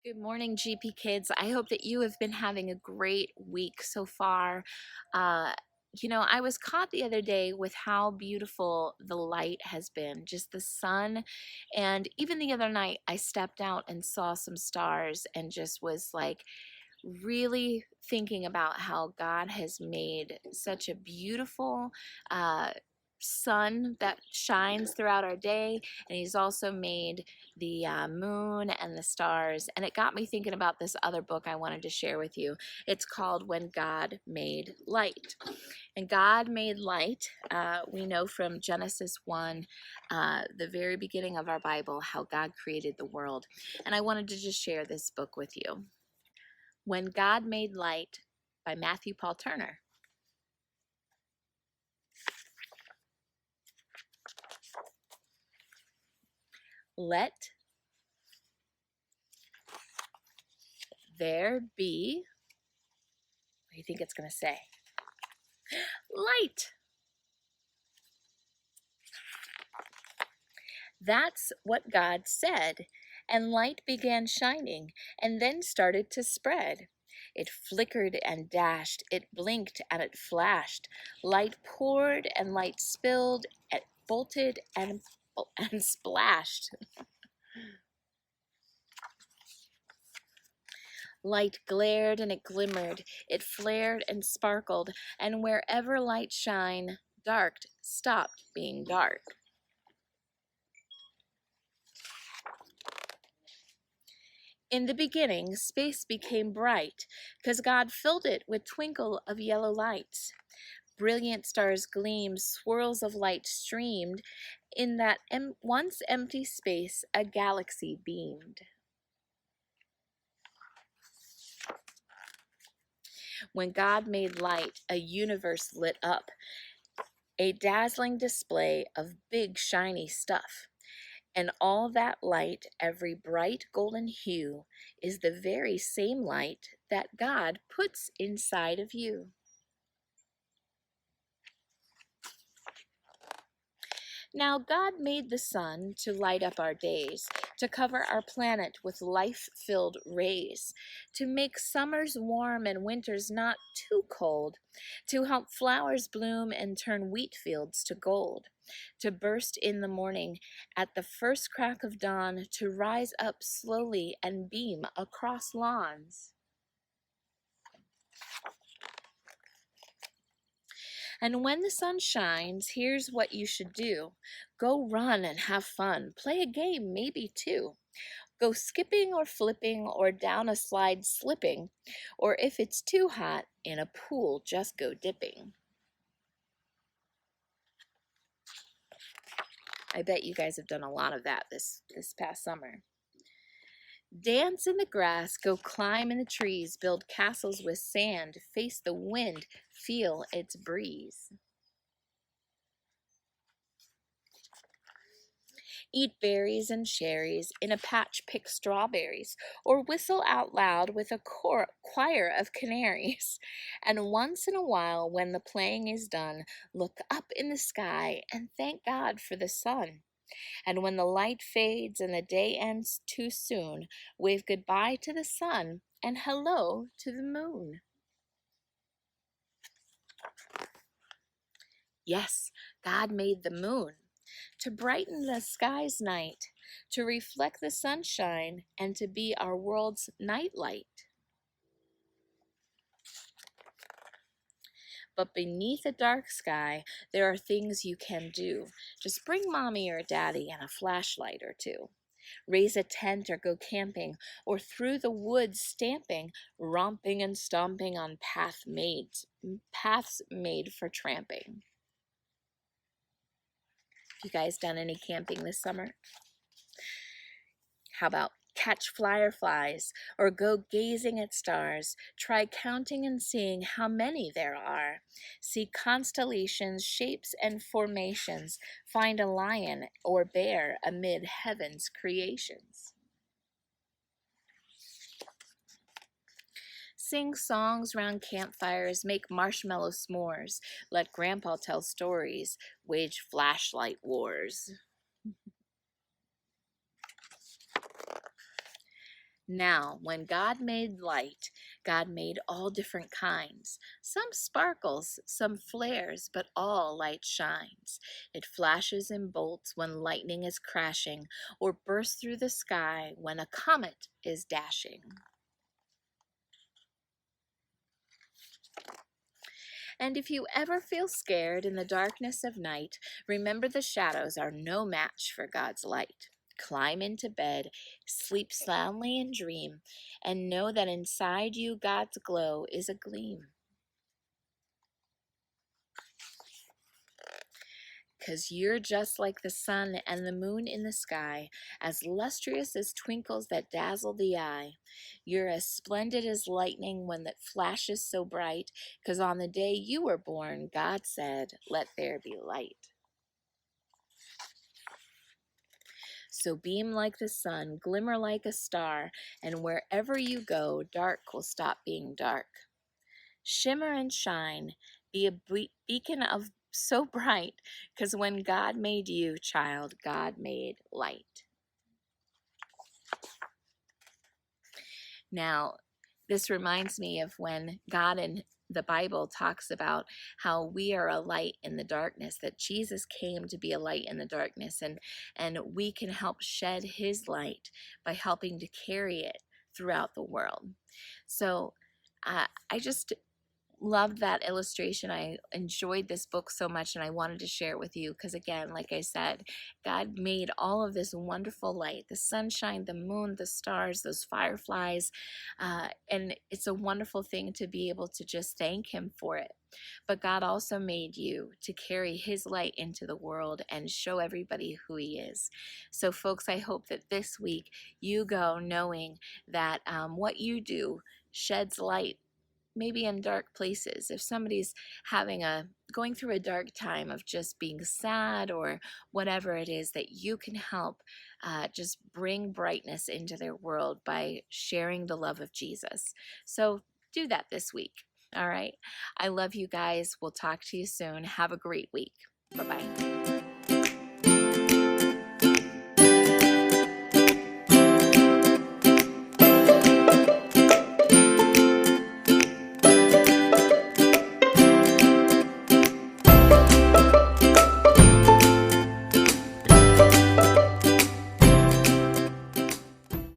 Good morning, GP kids. I hope that you have been having a great week so far. Uh, I was caught the other day with how beautiful the light has been, just the sun. And even the other night, I stepped out and saw some stars and just was like really thinking about how God has made such a beautiful sun that shines throughout our day, and He's also made the moon and the stars. And it got me thinking about this other book I wanted to share with you. It's called When God Made Light. And God made light. We know from Genesis 1, the very beginning of our Bible, how God created the world. And I wanted to just share this book with you. When God Made Light by Matthew Paul Turner. Let there be, what do you think it's going to say? Light. That's what God said, and light began shining and then started to spread. It flickered and dashed, it blinked and it flashed. Light poured and light spilled, it bolted and splashed. Light glared and it glimmered, it flared and sparkled, and wherever light shine, dark stopped being dark. In the beginning, space became bright, 'cause God filled it with twinkle of yellow lights. Brilliant stars gleamed, swirls of light streamed. In that once empty space, a galaxy beamed. When God made light, a universe lit up, a dazzling display of big shiny stuff. And all that light, every bright golden hue, is the very same light that God puts inside of you. Now God made the sun to light up our days, to cover our planet with life-filled rays, to make summers warm and winters not too cold, to help flowers bloom and turn wheat fields to gold, to burst in the morning at the first crack of dawn, to rise up slowly and beam across lawns. And when the sun shines, here's what you should do. Go run and have fun. Play a game, maybe two. Go skipping or flipping or down a slide slipping. Or if it's too hot, in a pool, just go dipping. I bet you guys have done a lot of that this past summer. Dance in the grass, go climb in the trees, build castles with sand, face the wind, feel its breeze. Eat berries and cherries, in a patch pick strawberries, or whistle out loud with a choir of canaries. And once in a while, when the playing is done, look up in the sky and thank God for the sun. And when the light fades and the day ends too soon, wave goodbye to the sun and hello to the moon. Yes, God made the moon to brighten the sky's night, to reflect the sunshine, and to be our world's nightlight. But beneath a dark sky, there are things you can do. Just bring mommy or daddy and a flashlight or two. Raise a tent or go camping, or through the woods stamping, romping and stomping on paths made for tramping. You guys done any camping this summer? How about catch fireflies or go gazing at stars? Try counting and seeing how many there are. See constellations, shapes, and formations. Find a lion or bear amid heaven's creations. Sing songs round campfires, make marshmallow s'mores. Let Grandpa tell stories, wage flashlight wars. Now, when God made light, God made all different kinds. Some sparkles, some flares, but all light shines. It flashes and bolts when lightning is crashing, or bursts through the sky when a comet is dashing. And if you ever feel scared in the darkness of night, remember the shadows are no match for God's light. Climb into bed, sleep soundly and dream, and know that inside you God's glow is a gleam. 'Cause you're just like the sun and the moon in the sky, as lustrous as twinkles that dazzle the eye. You're as splendid as lightning when that flashes so bright, 'cause on the day you were born, God said, "Let there be light." So beam like the sun, glimmer like a star, and wherever you go, dark will stop being dark. Shimmer and shine, be a beacon of so bright, because when God made you, child, God made light. Now, this reminds me of when God in the Bible talks about how we are a light in the darkness, that Jesus came to be a light in the darkness, and we can help shed his light by helping to carry it throughout the world. So I just loved that illustration. I enjoyed this book so much, and I wanted to share it with you because, again, like I said, God made all of this wonderful light, the sunshine, the moon, the stars, those fireflies, and it's a wonderful thing to be able to just thank him for it. But God also made you to carry his light into the world and show everybody who he is. So folks, I hope that this week you go knowing that what you do sheds light maybe in dark places. If somebody's going through a dark time of just being sad or whatever it is, that you can help just bring brightness into their world by sharing the love of Jesus. So do that this week. All right. I love you guys. We'll talk to you soon. Have a great week. Bye-bye.